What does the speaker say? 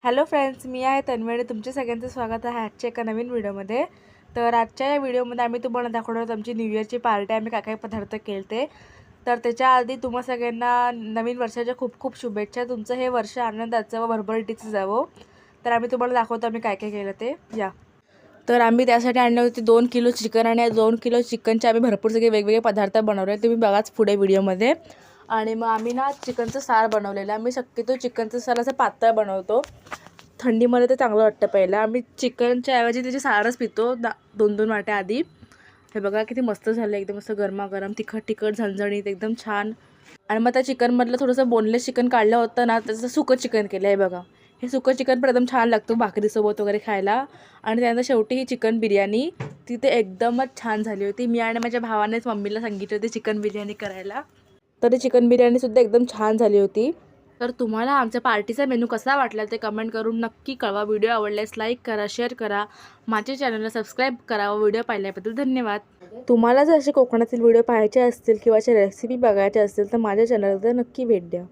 Hello friends, मी आहे तन्वी. तुमचे सगळ्यांचं स्वागत आहे आजच्या एका नवीन व्हिडिओमध्ये. तर आजच्या या व्हिडिओमध्ये आम्ही तुम्हाला दाखवणार आहोत आमची न्यू इयरची पार्टी. आम्ही काय काय पदार्थ केले. तर त्याच्या आधी तुम्हा सगळ्यांना नवीन वर्षाच्या खूप खूप शुभेच्छा. तुमचं हे वर्ष आनंदाचं व भरभराटीचं जावं. तर आम्ही तुम्हाला दाखवतो आम्ही काय काय केलं ते या. तर आम्ही त्यासाठी आणले होते 2 किलो चिकन आणि 2 किलो चिकनचे आम्ही भरपूर सगळे वेगवेगळे पदार्थ बनवले. तुम्ही बघाच पुढे व्हिडिओमध्ये. आणि मग आम्ही ना चिकनचं सार बनवलेलं. आम्ही शक्यतो चिकनचं सार असं पातळ बनवतो. थंडीमध्ये तर चांगलं वाटतं. पहिलं आम्ही चिकनच्या ऐवजी त्याची सारच पितो 2-2 वाट्या आधी. हे बघा किती मस्त झालं, एकदम असं गरमागरम तिखट तिखट झणझणीत एकदम छान. आणि मग त्या चिकनमधलं थोडंसं बोनलेस चिकन काढलं होतं ना, त्याचं सुकं चिकन केलं आहे बघा. हे सुकं चिकन पण एकदम छान लागतं भाकरीसोबत वगैरे खायला. आणि त्यानंतर शेवटी ही चिकन बिर्याणी तिथे एकदमच छान झाली होती. मी आणि माझ्या भावानेच मम्मीला सांगितली होती चिकन बिर्याणी करायला. तर ती चिकन बिर्याणीसुद्धा एकदम छान झाली होती. तर तुम्हाला आमच्या पार्टीचा मेनू कसा वाटला ते कमेंट करून नक्की कळवा. व्हिडिओ आवडल्यास लाईक करा, शेअर करा, माझ्या चॅनलला सबस्क्राईब करा व व्हिडिओ पाहिल्याबद्दल धन्यवाद. तुम्हाला जर असे कोकणातील व्हिडिओ पाहायचे असतील किंवा अशा रेसिपी बघायच्या असतील तर माझ्या चॅनलला नक्की भेट द्या.